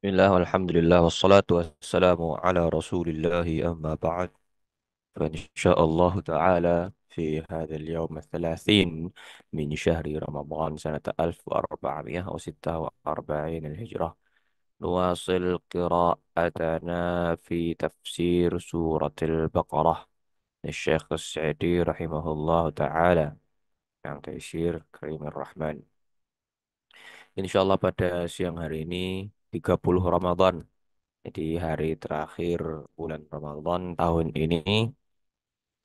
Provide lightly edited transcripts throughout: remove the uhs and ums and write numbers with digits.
Bismillah, walhamdulillah, wassalatu wassalamu ala rasulillah amma ba'd. فإن شاء الله تعالى في هذا اليوم 30 من شهر رمضان سنة 1446 الهجرة نواصل قراءتنا في تفسير سورة البقرة للشيخ السعدي رحمه الله تعالى yang تيسير كريم الرحمن. InsyaAllah pada siang hari ini 30 Ramadan. Jadi hari terakhir bulan Ramadan tahun ini,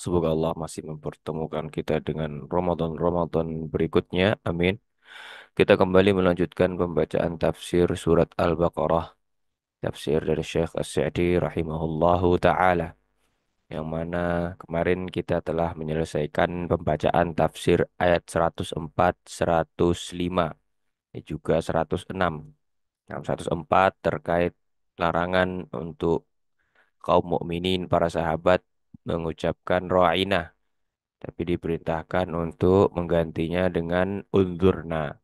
semoga Allah masih mempertemukan kita dengan Ramadan-Ramadan berikutnya. Amin. Kita kembali melanjutkan pembacaan tafsir surat Al-Baqarah, tafsir dari Syekh As-Sa'di rahimahullahu ta'ala. Yang mana kemarin kita telah menyelesaikan pembacaan tafsir ayat 104, 105, dan juga 106. Nah, 104 terkait larangan untuk kaum mukminin para sahabat mengucapkan ro'ina, tapi diperintahkan untuk menggantinya dengan unzurna.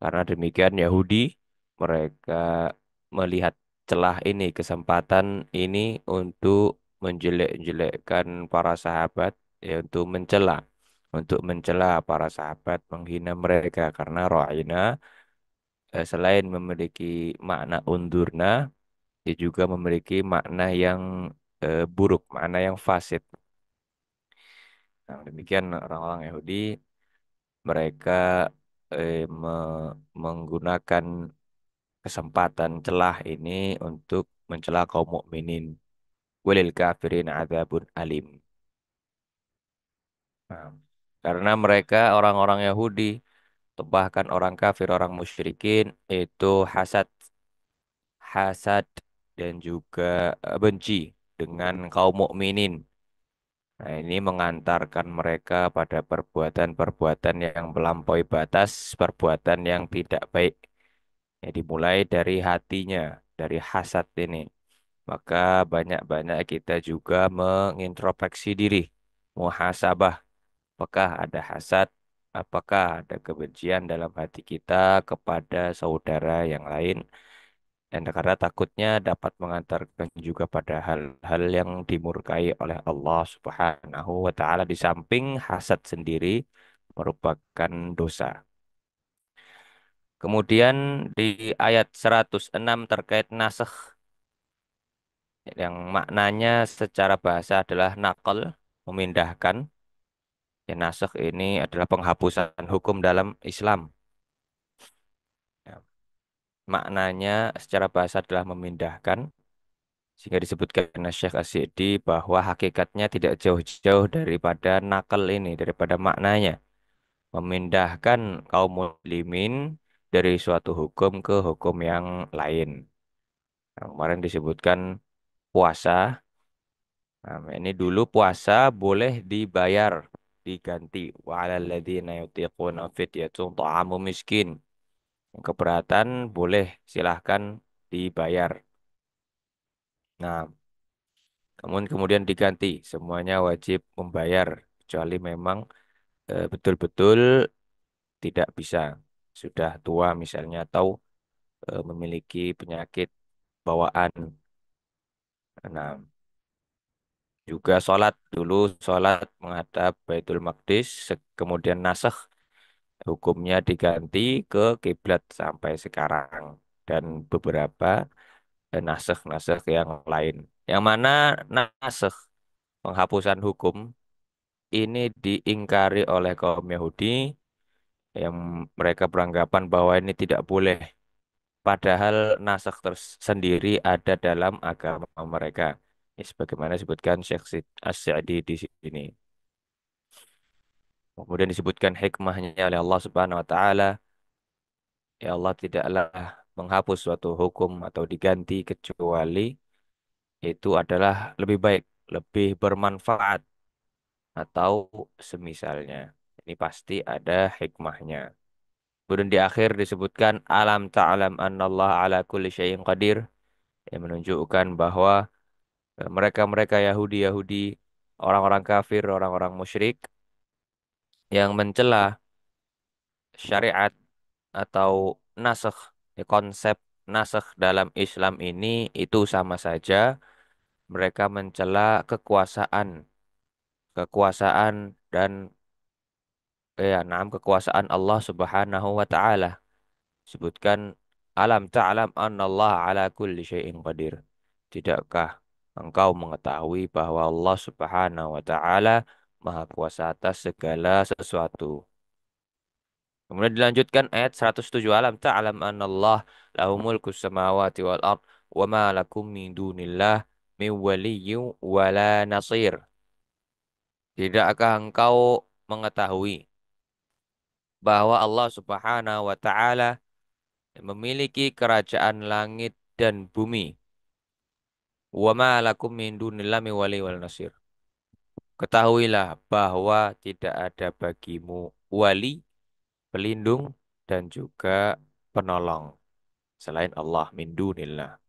Karena demikian Yahudi mereka melihat celah ini, kesempatan ini untuk menjelek-jelekkan para sahabat, ya untuk mencela para sahabat, menghina mereka karena ro'ina selain memiliki makna unzurna, dia juga memiliki makna yang buruk, makna yang fasid. Nah, demikian orang-orang Yahudi, mereka menggunakan kesempatan celah ini untuk mencela kaum mukminin. Walil kafirin adzabun alim. Nah, karena mereka orang-orang Yahudi, atau bahkan orang kafir, orang musyrikin itu hasad, hasad dan juga benci dengan kaum mukminin. Nah, ini mengantarkan mereka pada perbuatan-perbuatan yang melampaui batas, perbuatan yang tidak baik. Ya, dimulai dari hatinya, dari hasad ini. Maka banyak-banyak kita juga mengintrospeksi diri, muhasabah. Apakah ada hasad, apakah ada kebencian dalam hati kita kepada saudara yang lain. Dan karena takutnya dapat mengantarkan juga pada hal-hal yang dimurkai oleh Allah Subhanahu wa taala, di samping hasad sendiri merupakan dosa. Kemudian di ayat 106 terkait nasakh yang maknanya secara bahasa adalah nakal, memindahkan. Ya, nasakh ini adalah penghapusan hukum dalam Islam. Ya, maknanya secara bahasa adalah memindahkan. Sehingga disebutkan Syekh As-Sa'di bahwa hakikatnya tidak jauh-jauh daripada nakal ini, daripada maknanya. Memindahkan kaum muslimin dari suatu hukum ke hukum yang lain. Nah, kemarin disebutkan puasa. Nah, ini dulu puasa boleh dibayar, diganti. Wa 'alal ladzina yutiquna fidyatun ta'amu miskin. Yang keberatan boleh, silahkan dibayar. Nah, namun kemudian diganti, semuanya wajib membayar kecuali memang betul-betul tidak bisa, sudah tua misalnya, atau memiliki penyakit bawaan. Nah, juga sholat dulu, sholat menghadap Baitul Maqdis, kemudian nasakh, hukumnya diganti ke kiblat sampai sekarang, dan beberapa nasakh-nasakh yang lain. Yang mana nasakh, penghapusan hukum, ini diingkari oleh kaum Yahudi yang mereka beranggapan bahwa ini tidak boleh. Padahal nasakh tersendiri ada dalam agama mereka. Ya, sebagaimana disebutkan Syekh As-Sa'di di sini. Kemudian disebutkan hikmahnya oleh Allah Subhanahu wa taala, ya Allah tidaklah menghapus suatu hukum atau diganti kecuali itu adalah lebih baik, lebih bermanfaat atau semisalnya. Ini pasti ada hikmahnya. Kemudian di akhir disebutkan alam ta'lam annallaha ala kulli syai'in qadir, yang menunjukkan bahwa mereka-mereka Yahudi-Yahudi, orang-orang kafir, orang-orang musyrik yang mencela syariat atau nasakh, ya, konsep nasakh dalam Islam ini itu sama saja mereka mencela kekuasaan dan kekuasaan Allah Subhanahu wa taala. Sebutkan alam ta'lam annallaha ala kulli syai'in qadir. Tidakkah engkau mengetahui bahwa Allah Subhanahu wa taala Maha kuasa atas segala sesuatu. Kemudian dilanjutkan ayat 107 alam ta'lam anallah lahu mulkus samawati wal ard wa ma lakum min dunillah min waliyyin wala nasir. Tidakkah engkau mengetahui bahwa Allah Subhanahu wa taala memiliki kerajaan langit dan bumi. Wa ma lakum min dunillahi min wali wal nasir. Ketahuilah bahwa tidak ada bagimu wali, pelindung, dan juga penolong selain Allah min dunillah.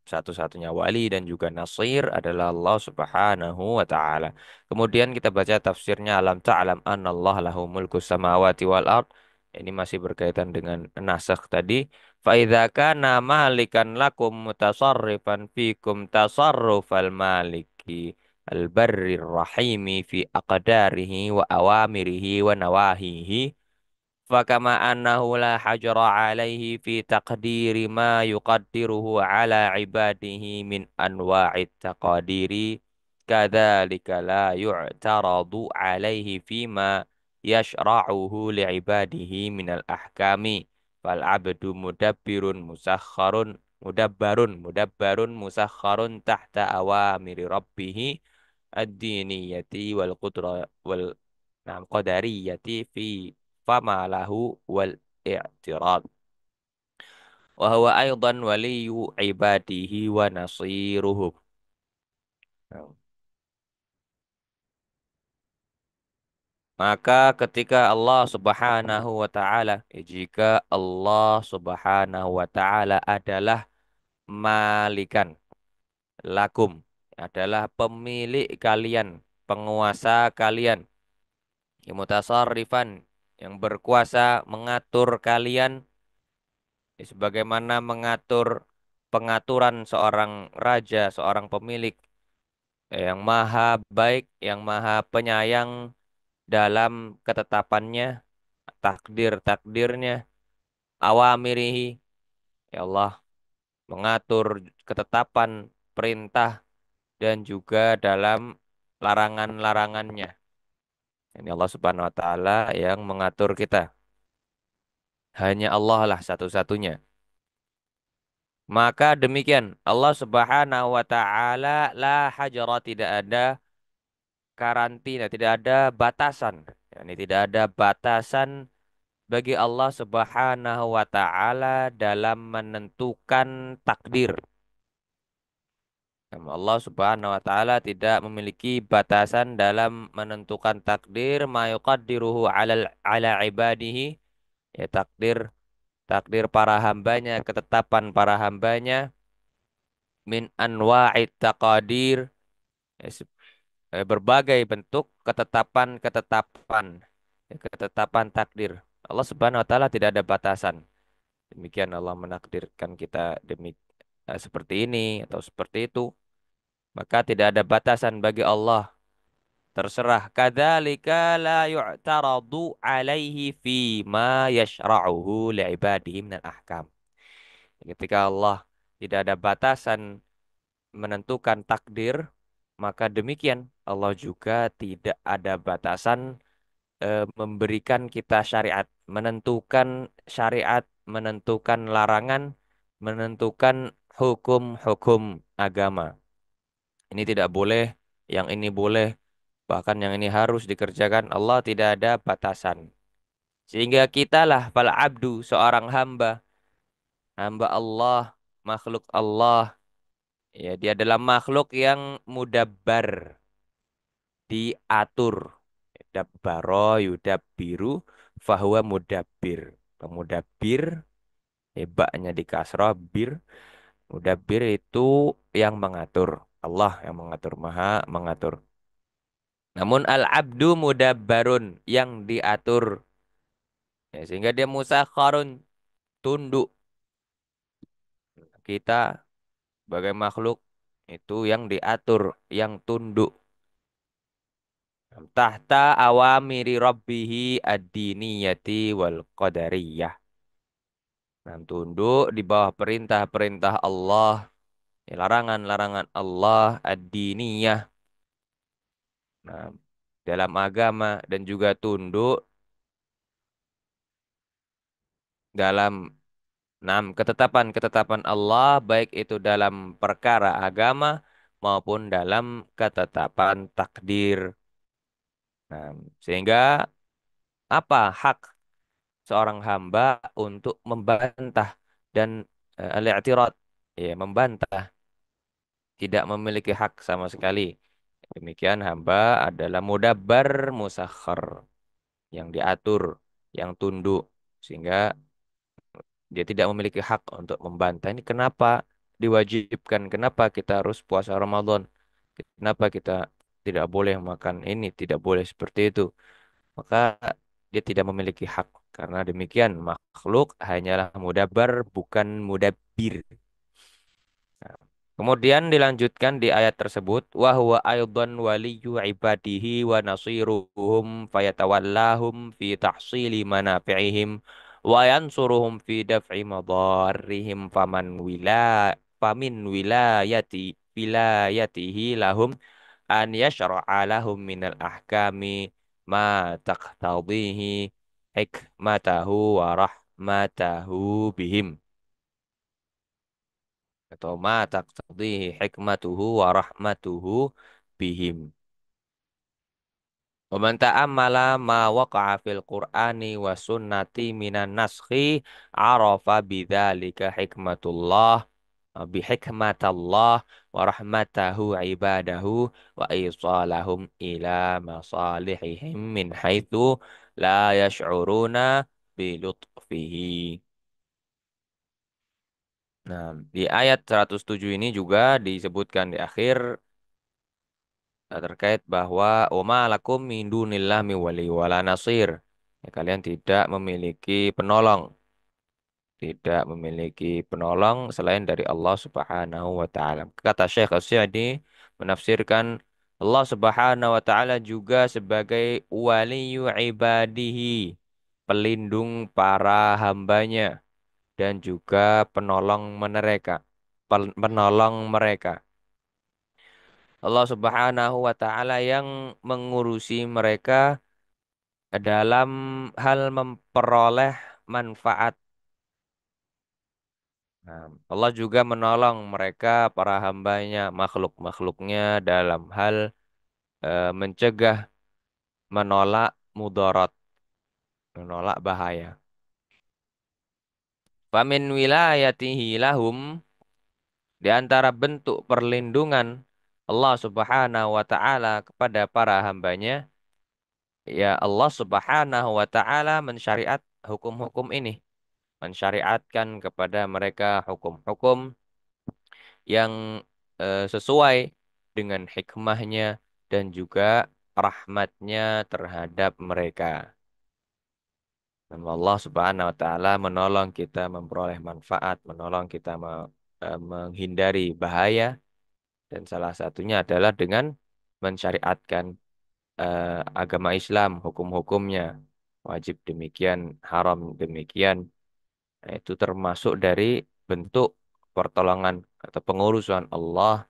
Satu-satunya wali dan juga nasir adalah Allah Subhanahu wa taala. Kemudian kita baca tafsirnya alam ta'lam anallah lahu mulku samawati wal ard. Ini masih berkaitan dengan nasakh tadi. Fa idza kana malikan lakum mutasarrifan fikum tasarrufal maliki al-barrir rahimi fi aqdarihi wa awamirihi wa nawahihi. فكما أنه لا حجر عليه في تقدير ما يقدره على عباده من أنواع التقادير كذلك لا يعترض عليه فيما يشرعه لعباده من الأحكام فالعبد مدبر مسخر تحت أوامر ربه الدينية والقدرة نعم قدرية في فما له والاعتراض وهو أيضا ولي عباده ونصيرهم. Maka ketika Allah Subhanahu wa taala, jika Allah Subhanahu wa taala adalah malikan lakum, adalah pemilik kalian, penguasa kalian, yang mutasarrifan, yang berkuasa mengatur kalian, sebagaimana mengatur pengaturan seorang raja, seorang pemilik yang maha baik, yang maha penyayang dalam ketetapannya, takdir-takdirnya, awamirihi, ya Allah, mengatur ketetapan, perintah, dan juga dalam larangan-larangannya. Ini Allah Subhanahu wa taala yang mengatur kita. Hanya Allah lah satu-satunya. Maka demikian Allah Subhanahu wa taala la hajara, tidak ada karantina, tidak ada batasan. Ini tidak ada batasan bagi Allah Subhanahu wa taala dalam menentukan takdir. Allah Subhanahu wa taala tidak memiliki batasan dalam menentukan takdir ma yuqaddiruhu ala ibadihi, ya takdir takdir para hambanya, ketetapan para hambanya min anwa'it taqadir, ya, berbagai bentuk ketetapan-ketetapan, ya, ketetapan takdir. Allah Subhanahu wa taala tidak ada batasan. Demikian Allah menakdirkan kita seperti ini atau seperti itu, maka tidak ada batasan bagi Allah. Terserah. Kadzalika la yu'taradu alaihi fi ma yashra'uhu li'ibadihi minal ahkam. Ketika Allah tidak ada batasan menentukan takdir, maka demikian Allah juga tidak ada batasan memberikan kita syariat, menentukan syariat, menentukan larangan, menentukan hukum-hukum agama. Ini tidak boleh, yang ini boleh, bahkan yang ini harus dikerjakan. Allah tidak ada batasan. Sehingga kitalah fal abdu, seorang hamba, hamba Allah, makhluk Allah. Ya, dia adalah makhluk yang mudabbar, diatur. Dabbaro yudabbiru fahuwa mudabbir. Pemudabbir, hebaknya di kasroh, bir. Mudabbir itu yang mengatur. Allah yang mengatur, maha mengatur. Namun al-abdu mudabbarun, yang diatur. Ya, sehingga dia musakharun, tunduk. Kita sebagai makhluk itu yang diatur, yang tunduk. Tahta awamiri rabbihi ad-diniyati wal qadariyah. Nah, tunduk di bawah perintah-perintah Allah, larangan-larangan Allah ad-diniyah. Nah, dalam agama dan juga tunduk dalam ketetapan-ketetapan Allah baik itu dalam perkara agama maupun dalam ketetapan takdir. Nah, sehingga apa hak seorang hamba untuk membantah dan al-i'tirad, ya membantah, tidak memiliki hak sama sekali. Demikian hamba adalah mudabbar musakhar, yang diatur, yang tunduk, sehingga dia tidak memiliki hak untuk membantah. Ini kenapa diwajibkan, kenapa kita harus puasa Ramadan, kenapa kita tidak boleh makan ini, tidak boleh seperti itu. Maka dia tidak memiliki hak. Karena demikian makhluk hanyalah mudabbar bukan mudabbir. Kemudian dilanjutkan di ayat tersebut, wa huwa aidan waliyyu ibadihi wa nasiruhum fayatawallahum fi tahsili manafi'ihim wa yansuruhum fi daf'i madarrihim famin wilayatihi lahum an yashra'a lahum minal ahkami ma taqtadihi hikmatahu wa rahmatahu bihim atau ma taqtadihi hikmatuhu wa rahmatuhu bihim. Wa man ta'ammala ma waqa'a fil Qur'ani wa sunnati minan naskhi arafa bidzalika hikmatullah bihikmatallah wa rahmatahu ibadahu wa isalahum ila masalihihim min haitsu la yash'uruna bilutfihi. Nah, di ayat 107 ini juga disebutkan di akhir terkait bahwa wama lakum min dunillah mi wali wala nasir. Ya, kalian tidak memiliki penolong, tidak memiliki penolong selain dari Allah Subhanahu wa taala. Kata Syekh As-Sa'di menafsirkan Allah Subhanahu wa taala juga sebagai waliyu ibadihi, pelindung para hambanya dan juga penolong mereka, penolong mereka. Allah Subhanahu wa taala yang mengurusi mereka dalam hal memperoleh manfaat. Nah, Allah juga menolong mereka para hambanya, makhluk-makhluknya dalam hal mencegah, menolak mudarat, menolak bahaya. Famin wilayatihi lahum, di antara bentuk perlindungan Allah Subhanahu wa taala kepada para hambanya, ya Allah Subhanahu wa taala mensyariat hukum-hukum ini, mensyariatkan kepada mereka hukum-hukum yang sesuai dengan hikmahnya dan juga rahmatnya terhadap mereka. Dan Allah Subhanahu wa taala menolong kita memperoleh manfaat, menolong kita menghindari bahaya, dan salah satunya adalah dengan mensyariatkan agama Islam, hukum-hukumnya. Wajib demikian, haram demikian. Nah, itu termasuk dari bentuk pertolongan atau pengurusan Allah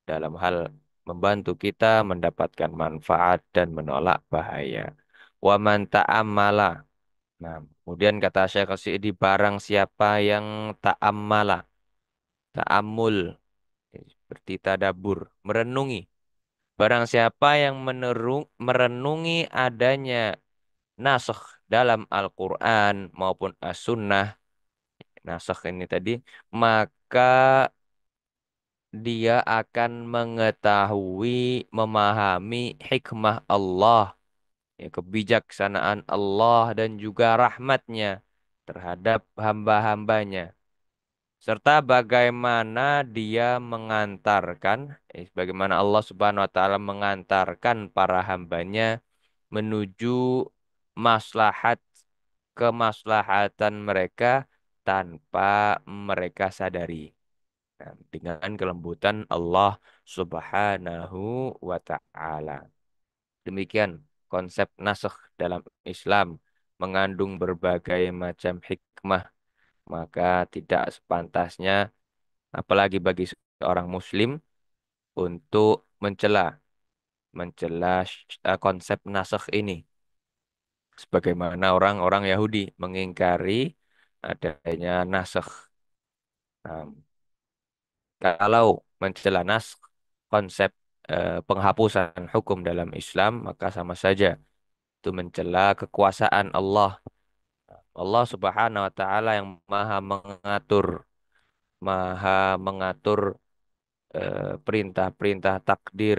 dalam hal membantu kita mendapatkan manfaat dan menolak bahaya. Wa man ta'ammala. Nah, kemudian kata Syekh Sa'idi, barang siapa yang ta'ammala, ta'ammul, seperti tadabur, merenungi. Barang siapa yang merenungi adanya nasakh dalam Al-Quran maupun As-Sunnah, nasakh ini tadi, maka dia akan mengetahui, memahami hikmah Allah, ya, kebijaksanaan Allah dan juga rahmatnya terhadap hamba-hambanya. Serta bagaimana dia mengantarkan, bagaimana Allah Subhanahu wa taala mengantarkan para hambanya menuju maslahat, kemaslahatan mereka tanpa mereka sadari. Nah, dengan kelembutan Allah Subhanahu wa Ta'ala. Demikian konsep nasakh dalam Islam mengandung berbagai macam hikmah, maka tidak sepantasnya apalagi bagi seorang muslim untuk mencela mencela konsep nasakh ini sebagaimana orang-orang Yahudi mengingkari adanya nasakh. Nah, kalau mencela naskh konsep penghapusan hukum dalam Islam maka sama saja itu mencela kekuasaan Allah. Allah Subhanahu wa taala yang maha mengatur perintah-perintah takdir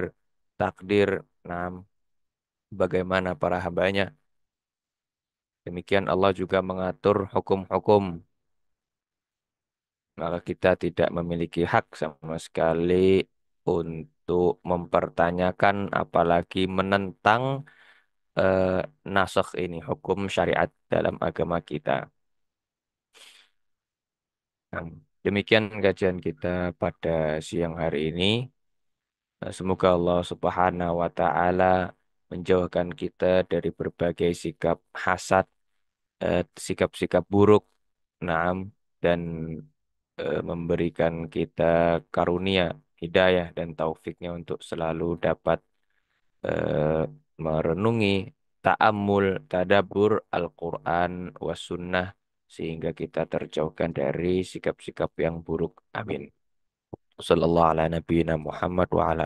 takdir nah bagaimana para hambanya. Demikian Allah juga mengatur hukum-hukum. Maka kita tidak memiliki hak sama sekali untuk mempertanyakan apalagi menentang eh, nasakh ini, hukum syariat dalam agama kita. Nah, demikian kajian kita pada siang hari ini. Semoga Allah Subhanahu wa taala menjauhkan kita dari berbagai sikap hasad, sikap-sikap buruk, naam, dan memberikan kita karunia, hidayah dan taufiknya untuk selalu dapat eh, merenungi, ta'ammul, tadabbur Al-Quran was sunnah sehingga kita terjauhkan dari sikap-sikap yang buruk. Amin. Sallallahu ala nabiyina Muhammad wa ala